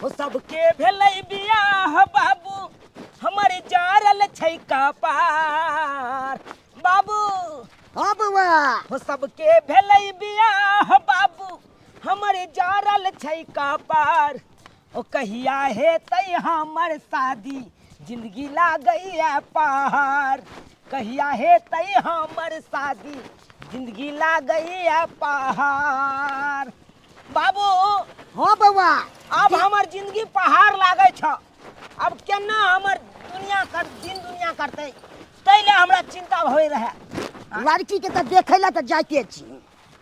हो सबके भेलै बियाह बाबू हमर जारल छै कपार बाबू। हाँ बउआ। हो सबके भेलै बियाह बाबू हमर जारल छै कपार। ओ कहिया हेतै हमर शादी जिंदगी लागैए पहाड़। कहिया हेतै हमर शादी जिंदगी लागैए पहाड़। बाबू हाँ बउआ। अब हमर जिंदगी पहाड़ लागे छ। अब केना हमर दिन दुनिया करते तैले हमरा चिंता होय रहे। लड़की के तो देखे ला तो जाते छी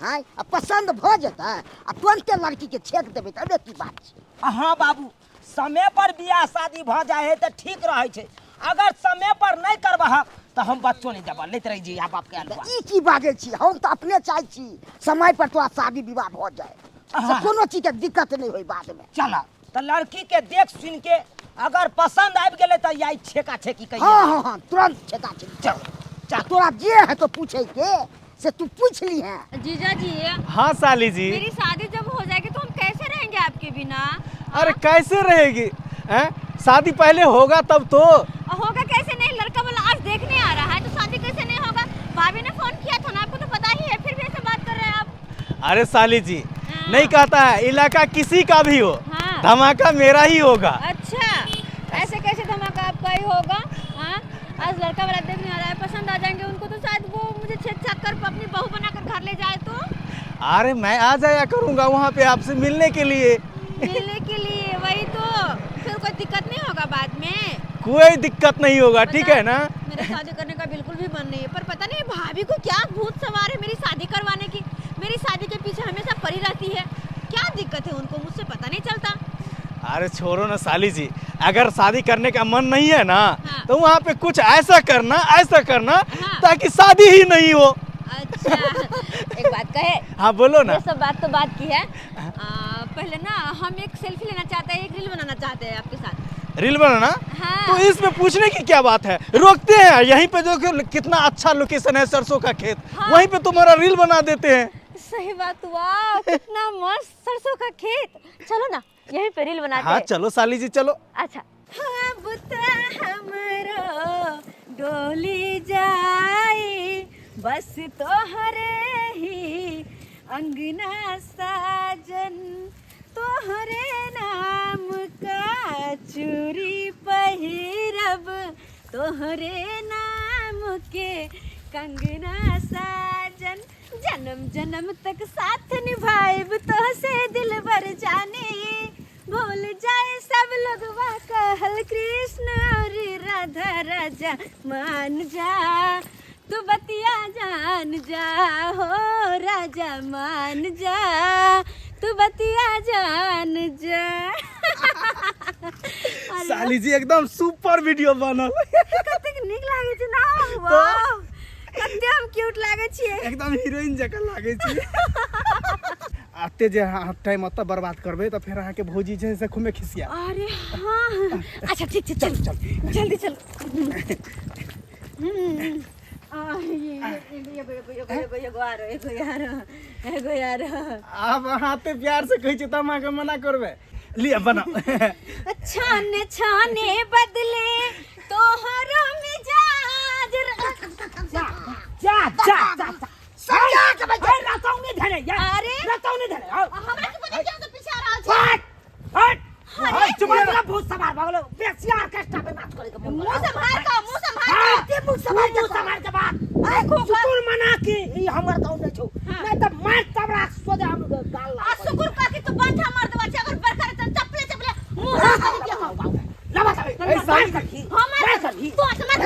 हाँ पसंद भ जेता आ तुरंते लड़की के छेक देबे तबे की बात छै। हाँ बाबू समय पर बियाह शादी भ जाए है तो ठीक रहे छे। अगर समय पर नहीं करबह तो हम बच्चों नहीं देबह लेते रही जी बाप के अलवा। ई की बाजे छी हम तो अपने चाहे छी समय पर तोरा शादी विवाह हो जाए से कोनो चीज के दिक्कत नहीं होई बाद में। चला तो लड़की के देख सुन के अगर पसंद आबि गेले तो यही छेका छेकी कहिए। हाँ हाँ तुरंत छेका छेकी चल चल तोरा जे है तो पूछे के से तू पूछ ली है। जीजा जी हाँ साली जी। मेरी शादी जब हो जाएगी तो हम कैसे रहेंगे आपके बिना? अरे कैसे रहेगी हैं? शादी पहले होगा तब तो। होगा कैसे नहीं? लड़का वाला आज देखने आ रहा है तो शादी कैसे नहीं होगा? भाभी ने फोन किया था ना, आपको तो पता ही है, फिर भी ऐसे बात कर रहे हैं आप। अरे साली जी नहीं कहता है इलाका किसी का भी हो हाँ। धमाका मेरा ही होगा। अच्छा ऐसे कैसे धमाका आपका ही होगा? हाँ आज लड़का वाला देखने आ रहा है, पसंद आ जाएंगे उनको तो शायद वो मुझे छेद छाक कर अपनी बहू बनाकर घर ले जाए तो। अरे मैं आ जाया करूंगा वहाँ पे आपसे मिलने के लिए। मिलने के लिए वही तो, फिर कोई दिक्कत नहीं होगा बाद में? कोई दिक्कत नहीं होगा ठीक है ना। मेरे शादी करने का बिल्कुल भी मन नहीं है, पर पता नहीं भाभी को क्या भूत सवार है मेरी शादी करवाने की। मेरी शादी के पीछे हमेशा पड़ी रहती है, क्या दिक्कत है उनको मुझसे पता नहीं चलता। अरे छोड़ो ना साली जी, अगर शादी करने का मन नहीं है ना हाँ। तो वहाँ पे कुछ ऐसा करना हाँ। ताकि शादी ही नहीं हो। अच्छा एक बात कहे। हाँ बोलो ना। ये सब बात तो बात की है। पहले ना हम एक सेल्फी लेना चाहते हैं, एक रील बनाना चाहते हैं आपके साथ। रील बनाना? हाँ। तो इसमें पूछने की क्या बात है, रोकते हैं यहीं पे जो कितना अच्छा लोकेशन है सरसों का खेत। हाँ। वहीं पे तुम्हारा रील बना देते हैं। सही बात, वाह कितना मस्त सरसों का खेत। चलो ना यहीं पे रील बनाते हाँ हैं। चलो साली जी चलो। अच्छा हमरो डोली जाए बस तोहरे ही अंगना साजन, तोहरे नाम का चूड़ी पहिरब, तोहरे नाम के कंगना साजन, जन्म जन्म तक साथ निभाएब तो से दिल भर जाने, भूल जाए सब लोग कहल कृष्ण और राधा राजा मान जा, तू बतिया जान जा हो राजा मान जा, तू बतिया जान जा। साली जी एकदम सुपर वीडियो बनल। कतेक नीक लागे छै ना, वाह कते हम क्यूट लागे छियै, एकदम हीरोइन जकाँ लागे छी। आते जे टाइम अत बर्बाद करबे तो फिर अहाँ के भौजी जे से खुमे खिसिया। अरे हाँ अच्छा ठीक छै चल चल जल्दी चल। एगो यार आप हाथे प्यार से कहि छै तमा के मना करबे लिया बना। छाने छाने बदले तोहरो मिजाज जा जा जा जा समझा के भाई रताऊ नहीं धरे यार। अरे रताऊ नहीं धरे हमरा के पता क्यों तो पीछे आ रहा छै। हट हट चुप रह भूत सवार भागलो बेसी ऑर्केस्ट्रा पे बात करे के मुंह संभाल के मुंह संभाल के बात सुकुर मना के ई हमर गांव नहीं छौ नहीं त मार तबरा सोदे हम गाल ला। सुकुर का के तू बंठा मार देबा छै, अगर बरखा त चप्पले मुंह कर के हम लबा सही हमारे तू समझ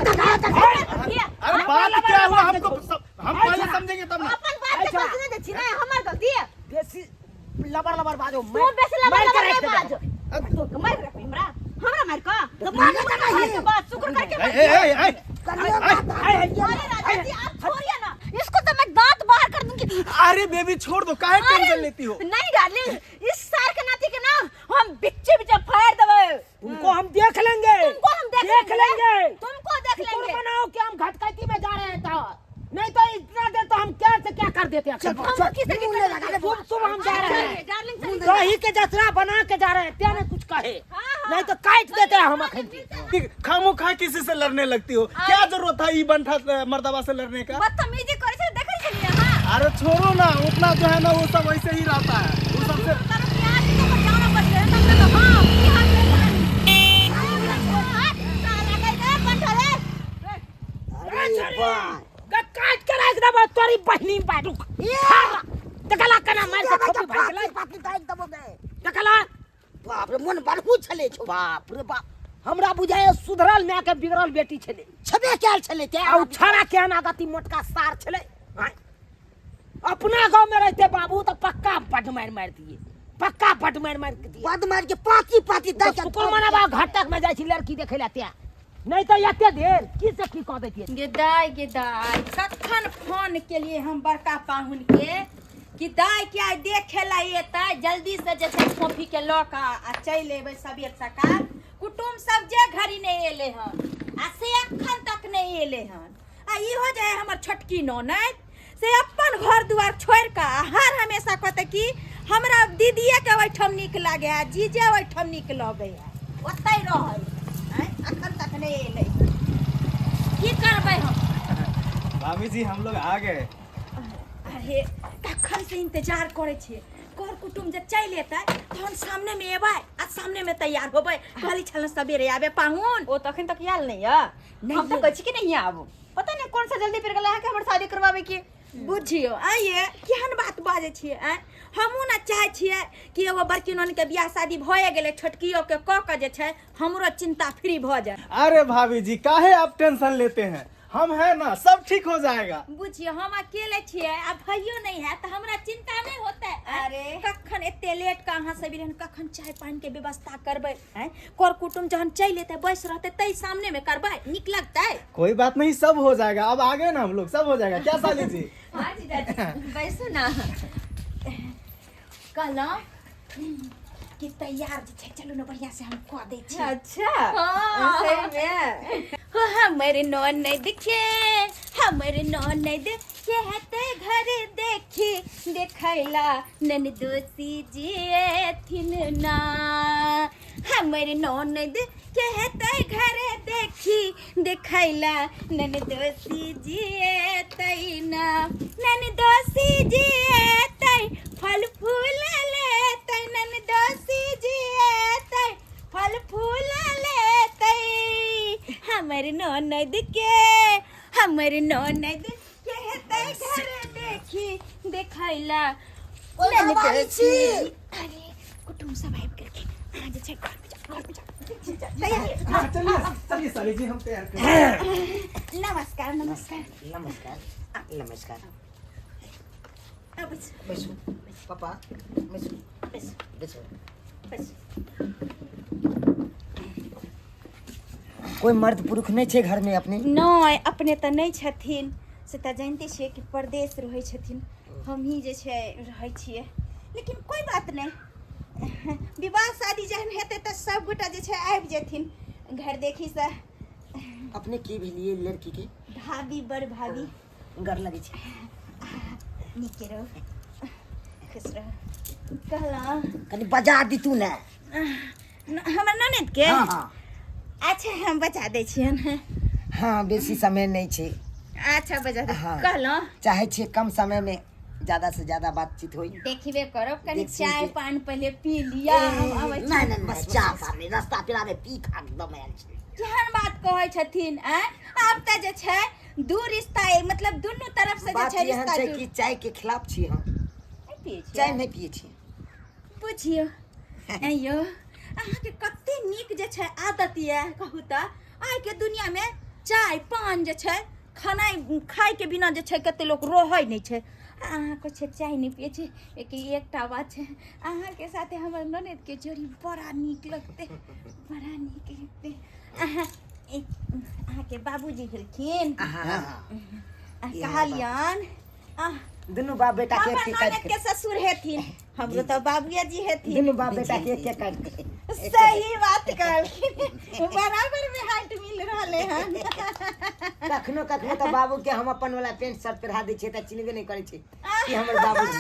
अरे बात क्या हुआ हमको हम पहले समझेंगे तब ना। अपन बात के समझने दे छी ना, हमर गलती है। बेसी लबर बाजो तू बेसी लबर बाजो तो मार रख हमरा मार का तो मार के बात सुकुर करके अरे राजा जी आप छोड़िए ना इसको, तो मैं दांत बाहर कर दूंगी। अरे बेबी छोड़ दो, काहे टेंशन लेती हो। नहीं डार्लिंग, इस सार के नाती के ना हम बिच्चे फाड़ देबे, उनको हम देख लेंगे, तुमको हम देख लेंगे, तुमको देख लेंगे। बनाओ कि हम घटकैती में जा रहे हैं तो नहीं तो इतना देर तो हम क्या से क्या कर देते हैं। हम किसे सुबह हम जा रहे हैं डार्लिंग दही के जसरा बना के जा रहे हैं, क्या कुछ कहे रहे, नहीं तो काट देते हम अखन के। खामो खा किसी से लड़ने लगती हो, क्या जरूरत है ई बनठा मर्दबा से लड़ने का? बदतमीजी करे छे देखै छलिए हां। अरे छोड़ो ना, उतना जो है ना वो सब वैसे ही रहता है, वो सबसे काट के रख दबो तोरी बहनी बाडू देखला कना मार के खोपी भाग गेलै पाती दाइ दबो बे। देखला बाप रे मन बड़कू छले छौ। बाप रे बाप हमरा बुझाय सुधरल माय के बिगड़ल बेटी छले छबे कैल छले ते आ छड़ा के ना गति मोटका सार छले। अपना गांव में रहते बाबू तो पक्का पट मार मार दिए, पक्का पट मार मार दिए। बद मार के पाती पाती दाइ के सुकुल मनाबा घाटक में जाय छी लड़की देखे ला त्या, नहीं तो एते देर की से की कह देतिए। गे दाई कखन फोन के लिए हम बड़का पाहुन के कि दाई के आइ देखे ला एतै, जल्दी से जे छै खोपी के ल के आ चलि एबै सबेर सकाल। कुटुम सब जे घड़ी नहीं एले हन आ से अखन तक नहीं एले हन। आ इहो जे है हमर छोटकी ननद से अपन घर दुआर छोड़ के हर हमेशा कहते कि हमरा दीदीए के ओइठम नीक लागे है, जीजे ओइठम नीक लगे है, ओतै रहै। अखन तक नहीं एले, की करबै हम? भाभी जी हम लोग आ गए। अरे कखन से इंतजार करे छिए, कर कुटुम जे चल एतै तहन सामने में एबै आ सामने में तैयार होबै। कहली छल सबेरे आबे पाहुन, ओ तखन तक आयल नहीं है। हम तो कहै छी कि नहीं आबो, पता नहीं कौन सा जल्दी फिर गेला है कि हमर शादी करवावे के। बुझियो आइए केहन बात बाजे छिए। हमहू ना चाहे छिए कि एगो बड़की नन के बियाह शादी भए गेले, छोटकियो के क के जे छै हमरो चिंता फ्री भ जाए। अरे भाभी जी काहे आप टेंशन लेते हैं, हम है ना, सब ठीक हो जाएगा। बुझियो हम अकेले छिए, अब भइयो नहीं है तो हमरा चिंता नहीं होते। अरे कखन एते लेट का अहाँ सब रहन, कखन चाय पानी के व्यवस्था करबै हैं? कर कुटुम जहन चल एते बैस रहते तई सामने में करबै, निक लगतै? कोई बात नहीं, सब हो जाएगा। अब आ गए ना हम लोग, सब हो जाएगा। क्या साली जी? हां जी दादी बैसो ना। कहला कि तैयार जे छै, चलू ना बढ़िया से हम कह दै छी। अच्छा हाँ। सही में हमर ननद के हेते घर देखी देखैला ननदोसी जी एथिन ना। हमर ननद के हेते घर देखी देखैला ननदोसी जी एतै ना। ननदोसी जी एतै फल फूल लेतै, ननदोसी जी एतै फल फूल लेतै। हमर ननद के हेतै घर देखी देखैला ननदोसी। अरे कुटुम सब आबि गेलखिन, अहाँ जे छै घर पे जा हाँ, चलिए साली जी हम तैयार कर। नमस्कार नमस्कार नमस्कार नमस्कार। अब बैसो पापा, बैसो बस बैसो। बस कोई मर्द पुरुष नहीं छे घर में अपने? नहीं अपने तो नहीं छथिन, से तो जानते छिए कि परदेश रहै छथिन, हम ही जे छै रहै छिए। लेकिन कोई बात नहीं, विवाह शादी जहन हेतै तो सब गोटा जे छै आबि जेथिन घर देखी से। अपने की भी लिए लड़की के? भाभी बड़ भाभी घर लगे छे। नीके रहो, खुश रहो। कहला कनी बजा दी तू ना। हमर ननद के? हाँ हाँ अच्छा हम बचा दै छियन। हाँ, बेसी समय नहीं छे। अच्छा बजा दे। हाँ। कहला चाहे छे कम समय में ज्यादा से ज्यादा बातचीत होई। देखिबे करो, कनी देखिए चाय कि- पान पहले पी लिया। हम आबै छी। नहीं नहीं बस चाह पानी रास्ता पेरा में पी खा दम आयल छे। केहन बात कहै छथिन? आब त जे छै दू रिश्ता मतलब दुनू तरफ से जे बात छै एहन रिश्ता छे जुड़ कि चाय के खिलाफ छी हम। नहीं पियै छियै? चाय नहीं पिए छी। बुझियो अइयो अहाँ के कते नीक जे छै आदत ये कहू त। आइ के दुनिया में चाय पान जे छै खाना खाए के बिना जे छै कते लोग रहै नहीं छै। अहाँ को छै चाय नहीं पिए छी, एकटा बात छै, अहाँ के साथे हमर ननद के जोड़ी बड़ा नीक लगते, बड़ा नीक लगते। अहाँ के बाबूजी भेलखिन, कहलियन दुनू बाप बेटा के हमर एक ननद काट के ससुर हेथिन, हमरो तो बाबूया जी हेथिन। दुनू बाप बेटा के एक काट के। सही बात कहलखिन, बराबर में हाथ मिल रहले हन। कखनो कखनो तो बाबू के हम अपन वाला पेंट शर्ट पहिरा दै छियै त चिन्हबे नहीं करे छै कि हमर बाबूजी।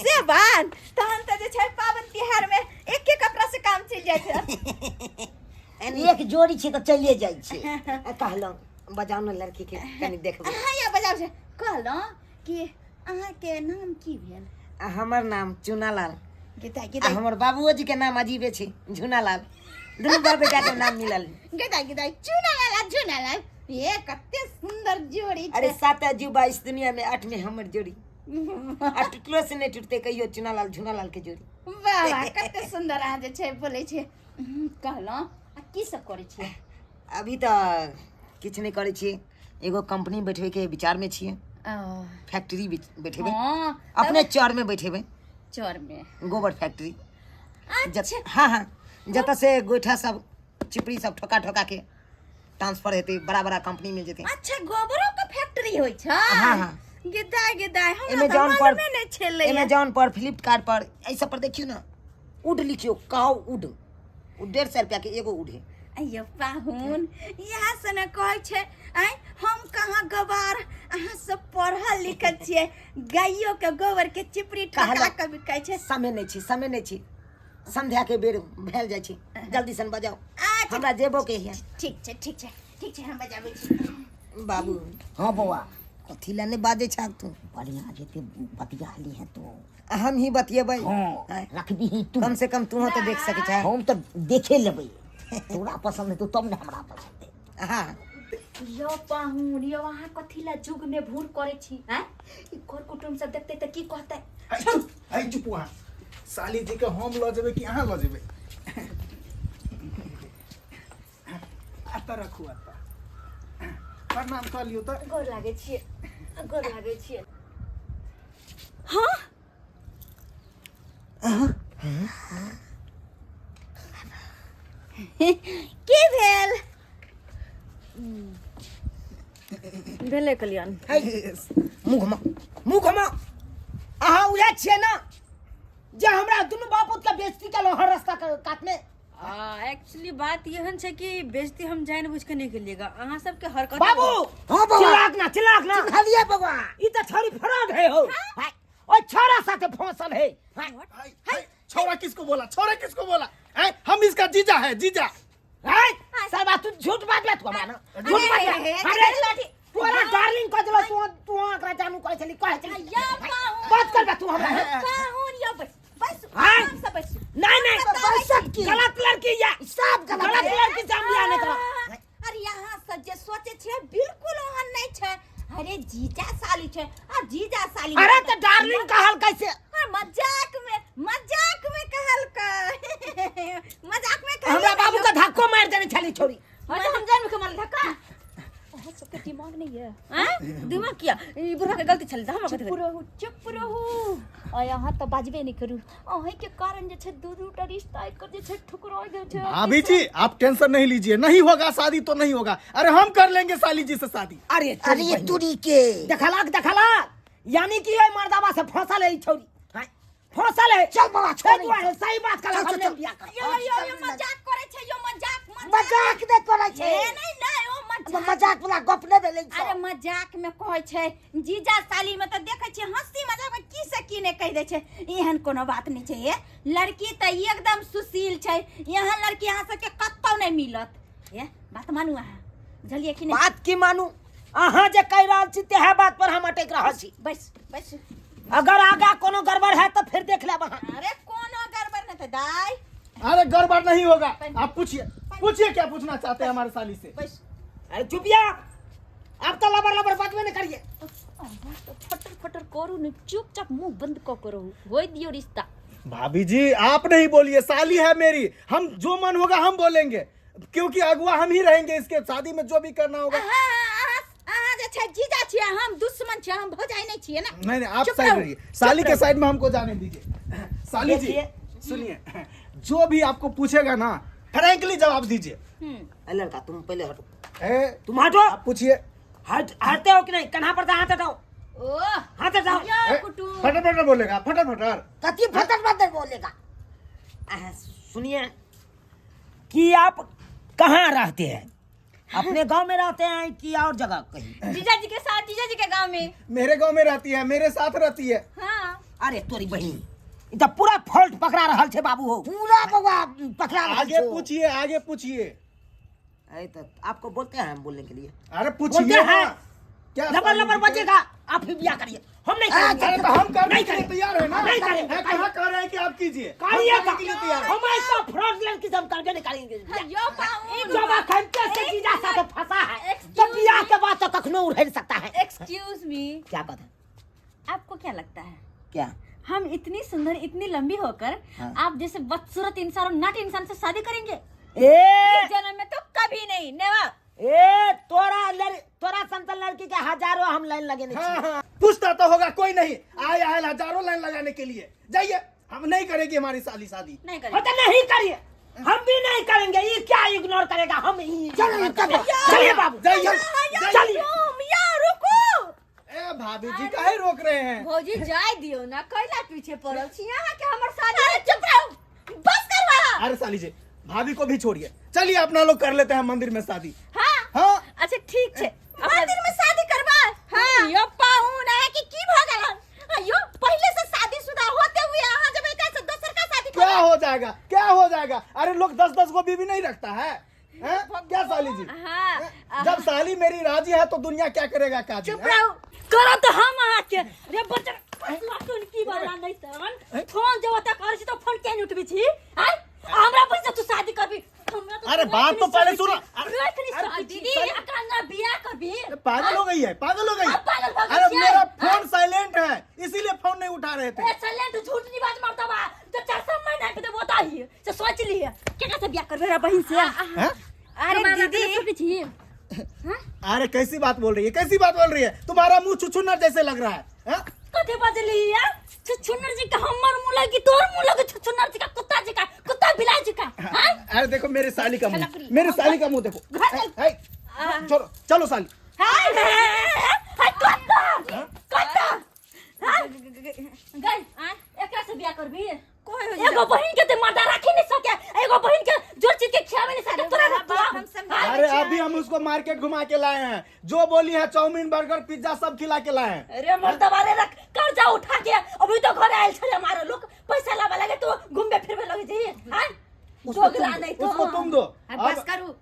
से बात तहन त जे छै पाबन तिहार में एक के कपड़ा से काम चल जाए छै। एक जोड़ी छै तऽ चलिए जाइ छै। कहलहुँ बजाउ ने लड़की के कनि देखबै। हाँ या बजाओ छै। कहलहुँ कि अहाँ के नाम की भेल? हमर नाम चुनालाल। गीता आ गीता हमर बाबूओ जी के नाम अजीबे छै, झुनालाल। दुनू बाप बेटा के नाम मिलल। गीता गीता चुनालाल ये कते सुंदर जोड़ी छै। अरे 7 अजूबा इस दुनिया में 8 में हमर जोड़ी। आ टुटलो से नहीं टूटते कहियो चुनालाल झुनालाल के जोड़ी। वाह वाह कते सुंदर अहाँ जे छै बोलै छै। कहलहुँ आ की सब करै छियै? अभी तऽ किछु नहीं करै छियै, एगो कंपनी बैठे के विचार में छियै। फैक्ट्री बैठेबै, हाँ अपने चौर में बैठेबै, चौर में। गोबर फैक्ट्री। अच्छा हाँ हाँ, जतऽ से गोइठा सब चिपड़ी सब ठोका ठोका के ट्रांसफर हेतै, बड़ा बड़ा कंपनी में जेतै। अच्छा गोबरो के फैक्ट्री होय छै? हाँ हाँ। गिदाय गिदाय हमरा एमेजॉन तो पर, मालूमे नहीं छलै। एमेजॉन पर, फ्लिपकार्ट पर, ऐ सब पर देखियो ना, उड लिखियो, काउ उड, 150 रुपया के एगो उड है। अयो पाहुन यहाँ से न कहै छै आइ हम कहाँ गवार, अहाँ सब पढ़ल लिखल छियै। गाइयो के गोबर के चिपड़ी ठोका के बिकै छै। समय नहीं छी, समय नहीं छी, संध्या के बेर भेल जाइ छी। जल्दी सन बजाओ, अच्छा, हमरा जेबो के है। ठीक छै ठीक छै ठीक छै, हम बजाबै छी। बाबू हाँ बौआ, कथी ला नहीं बाजे छा तू? बढ़िया जेते बतियाली है तो हम ही बतिएबै। हाँ रख दी तू। कम से कम तू तो देख सके छै। हम तो देखे लेबै, तोरा पसंद है तो तब ने हमरा पसंद है। हाँ यो पाहुन यो अहाँ कथी ला जुग में भूर करे छी? हैं ई कर कुटुम सब देखते त की कहतै? आई चुप वहाँ। साली जी के हम ल जेबै कि अहाँ ल जेबै? आता रखू आता। प्रणाम कर लियो तो। गोर लागे छियै, गोर लागे छियै। हाँ की भेल? भेले कल्याण। मुँह घुमा, मुँह घुमा। अहाँ उहे छियै ना जे हमरा दुनू बापूत के बेइज्जती केलहुँ हर रास्ता के काट में। एक्चुअली बात यहन छै कि बेइज्जती हम जानबूझ के नहीं केलिएगा। अहाँ सबके हरकत बाबू हाँ बाबा। चिल्लाक ना खालिए बाबा। ई त छोरी फराड है हो। ओ छोरा साथे फंसल है। छोरा किसको बोला? छोरा किसको बोला? हम इसका जीजा है, जीजा। सब बात तू झूठ बात तू हमरा ना झूठ अरे, बात। अरे, अरे लाठी। तोरा डार्लिंग कह दिलो, तू एकरा जानू कहै छली, कहै छली। या पाहुन। बात कर बे तू हमरा। पाहुन यो बस बस हाँ? आराम से बस। नहीं बरसात की। गलत लड़की या सब गलत लड़की से हम बियाह नहीं करब। अरे यहाँ से जे सोचे छै बिल्कुल ओहन नहीं छै। अरे जीजा साली छै आ जीजा साली। अरे तो डार्लिंग कहल कैसे? और मजाक में कहल का। मजाक में कहल। हमरा बाबू का धक्को मार देने छली छोरी। अरे हम जान के मार धक्का। ओह सबके दिमाग नहीं है। हैं? दिमाग किया? ई बुढ़ा के गलती छल, हमरा कथि? चुप रहू। और यहाँ तो बाजबे नहीं करू। ओहे के कारण जे छै दू टा रिश्ता एकर जे छै ठुकराय गेल छै। भाभी जी आप टेंशन नहीं लीजिए, नहीं होगा शादी तो नहीं होगा। अरे हम कर लेंगे साली जी से शादी। अरे अरे तुरी के देखला यानी कि ये मर्दाबा से फंसल है ई छोरी। हैं? फंसल है। चल बाबा छोड़। सही बात कहला, चल, हमने चल। बियाह कर। यो मजाक करे छै, यो मजाक मजाक नहीं करे ए छै। नहीं ओ मजाक। मजाक वाला गप नहीं भेलै। अरे मजाक में कहै छै जीजा साली में तो देखे छियै हंसी मजाक में की से की ने कह दे छै। एहन कोनो बात नहीं छै। ये लड़की तो एकदम सुशील छै। यहाँ लड़की यहाँ सबके कतौ नहीं मिलत। ये बात मानू अहाँ, बुझलिए कि नहीं? बात की मानू? अहाँ जे कह रहल छी तेहे बात पर हम अटक रहल छी। बस बस। अगर आगा कोनो गड़बड़ है तो फिर देख लेब अहाँ। अरे कोनो गड़बड़ नहीं तो दाई। अरे गड़बड़ नहीं होगा। आप पूछिए, पूछिए क्या पूछना चाहते हैं हमारे साली से। बस अरे चुपिया, अब तो लबर बात में नहीं करिए। तो फटर फटर करू नहीं, चुपचाप मुंह बंद करो, होई दियो रिश्ता। भाभी जी आप नहीं बोलिए, साली है मेरी, हम जो मन होगा हम बोलेंगे, क्योंकि अगुआ हम ही रहेंगे इसके शादी में, जो भी करना होगा। अहाँ जे छै जीजा छियै, हम दुश्मन छियै, हम भौजाई नहीं छियै ना। नहीं आप चुप साइड रहो, रहिए, साली चुप के रहो। साइड में हमको जाने दीजिए। साली जी देखिए। सुनिए, जो भी आपको पूछेगा ना फ्रैंकली जवाब दीजिए। ए लड़का तुम पहले हटो। तुम आप हटो। पूछिए। हटते हो कि नहीं? कन्हा पर हाथ हटाओ, ओ हाथ हटाओ। या कुटुम। फटर फटर बोलेगा, फटर फटर। कथी फटक फटक बोलेगा? सुनिए कि आप कहाँ रहते हैं? अपने गांव में रहते हैं कि और जगह कहीं? जीजा जी के साथ, जीजा जी के गांव में। मेरे गांव में रहती है, मेरे साथ रहती है। हाँ अरे तोरी बहन ई तो पूरा फॉल्ट पकड़ा रहल छे बाबू हो। पूरा बउआ पकड़ा रहल आगे छो। पूछिए, आगे पूछिए। अरे तो आपको बोलते हैं हम बोलने के लिए, अरे बोलते पूछिए हैं ना। क्या लबर साली लबर जी के- बचेगा, आप ही ब्याह करिए, हम नहीं करेंगे। अरे तो हम करने नहीं के लिए करेंगे। तैयार है ना। नहीं करेंगे। है, कहाँ कह रहे हैं कि आप कीजिए, हम करिए करने के लिए तैयार है। हम ऐसा फ्रॉडलेंट किस्म का नहीं करेंगे। यो पाऊँ जब अखंडे से जीजा साथे फंसा है तो ब्याह के बाद तो कखनो उड़ सकता है। एक्सक्यूज मी, क्या कहते हैं? आपको क्या लगता है क्या हम इतनी सुंदर इतनी लंबी होकर हाँ। आप जैसे बदसूरत इंसान और नट इंसान से शादी करेंगे? ए इस जन्म में तो कभी नहीं, नेवर। ए तोरा संतल लड़की के हजारों हम लाइन लगे नहीं हाँ, छी। हाँ, पूछता तो होगा कोई नहीं, आए आए हजारों लाइन लगाने के लिए। जाइए, हम नहीं करेंगे हमारी साली शादी। नहीं हो करेंगे। तो नहीं करिए, हम भी नहीं करेंगे। ये क्या इग्नोर करेगा, हम ही चलिए बाबू, जाइए, चलिए। रुको ए भाभी जी काहे रोक रहे हैं? भौजी जाय दियो ना, कैला पीछे पड़ल छी यहाँ के हमर शादी। अरे चुप रहो, बस करवा। अरे साली जी, भाभी को भी छोड़िए, चलिए अपना लोग कर लेते हैं मंदिर में शादी। हाँ हाँ, अच्छा ठीक है, मंदिर में शादी करवा। हाँ यो पाहुन है कि की भ गलन। अयो पहले से शादीशुदा होते हुए यहाँ जब ऐसे दोसर का शादी क्या कर। हो जाएगा, क्या हो जाएगा? अरे लोग 10-10 को बीवी नहीं रखता है, हैं? क्या साली जी? हाँ जब साली मेरी राजी है तो दुनिया क्या करेगा काजी? चुप रहो। करो तो हम आके रे बच्चा लाटून की बाला नहीं तन फोन जब तक कर छी तो फोन के नहीं उठबी छी। हां हमरा पैसा तू शादी करबी। हमरा तो अरे बात तो पहले सुनो। अरे दीदी अकाना बियाह करबी। पागल हो गई है, पागल हो गई है। अब पागल हो गई अरे है। मेरा फोन साइलेंट है, इसीलिए फोन नहीं उठा रहे थे। ए साइलेंट झूठ नहीं बात मारता बा। तो 400 महीना के बता ही से सोच लिए केना से बियाह करबे रे बहिन से। हैं? अरे दीदी छी। अरे कैसी बात बोल रही है, कैसी बात बोल रही है? तुम्हारा मुंह छुछुन्नर जैसे लग रहा है, हैं? कथि बजली है? छुछुन्नर जी का हमर मुंह लगी तोर मुंह लगी छुछुन्नर जी का कुत्ता बिलाई जी का। हां अरे देखो मेरे साली का मुंह, मेरे साली का मुंह देखो। है, चलो चलो साली। हाय कुत्ता गई एकरा से बियाह करबी। कोई हो एगो बहिन के ते मर्दा राखी नहीं सके, एगो बहिन के जोर चीज के खियावे नहीं सके। तोरा बाप हम समझा। अरे अभी हम उसको मार्केट घुमा के लाए हैं, जो बोली है चाउमीन बर्गर पिज्जा सब खिला के लाए हैं। अरे मर्दा वाले रख कर्जा उठा के अभी तो घर आयल छले हमारे लोग पैसा लावा लगे तो घूमबे फिरबे लगे जी। हां जोगला नहीं तो उसको तुम दो। बस अब करू।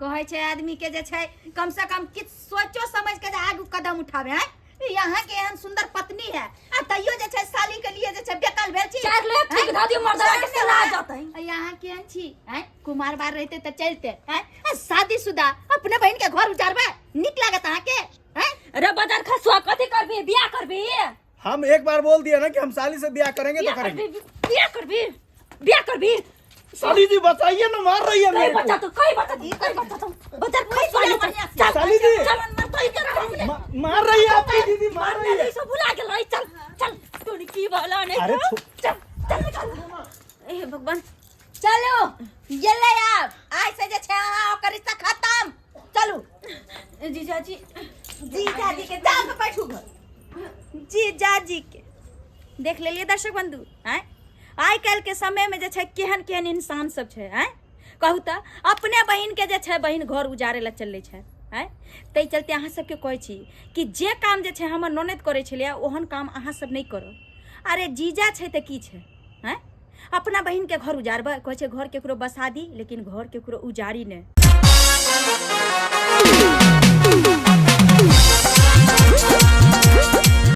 कहै छै आदमी के जे छै कम से कम किछ सोचो समझ के जे आगू कदम उठावे है। यहाँ के एहन सुंदर पत्नी है आ तैयो जे छै साली के लिए जे छै बेकल भेल छी। चार ले ठीक धा दियो मर्दा के सला जाता है। यहाँ के एहन छी हैं कुमार बार रहते त चलते हैं शादीशुदा अपने बहन के घर उजारबे निक लागत अहाँ के हैं? अरे बाजार खसुआ कथि करबी बियाह करबी। हम एक बार बोल दिया ना कि हम साली से ब्याह करेंगे तो करेंगे। बियाह करबी। साली जी बताइए ना, मार रही है कई मेरे बच्चा को। तो कई बच्चा तो बाजार खसुआ चल साली जी। चल मर तो इधर मार रही है आपकी दीदी, मार रही है। सब भुला गेल रही। चल चल तू की वाला नहीं। अरे चल चल चल ए भगवान चलो गेले आप आज से जे छै अहाँ ओकर रिश्ता खत्म। चलू जीजाजी जीजाजी के दाम पे बैठू घर। जीजाजी के देख लेलिए दर्शक बंधु हैं आइ काल्हि के समय में जे छै केहन केहन इंसान सब छै हैं कहू तऽ अपने बहिन के जे छै बहिन घर उजारे ला चलले छै हैं। ताहि चलते अहाँ सबके कहै छी कि जे काम जे छै हमर ननद करै छलै ओहन काम अहाँ सब नहीं करो। अरे जीजा छै तऽ की छै हैं अपना बहिन के घर उजारबे कहै छै घर केकरो बसा दी लेकिन घर केकरो उजारी नहीं।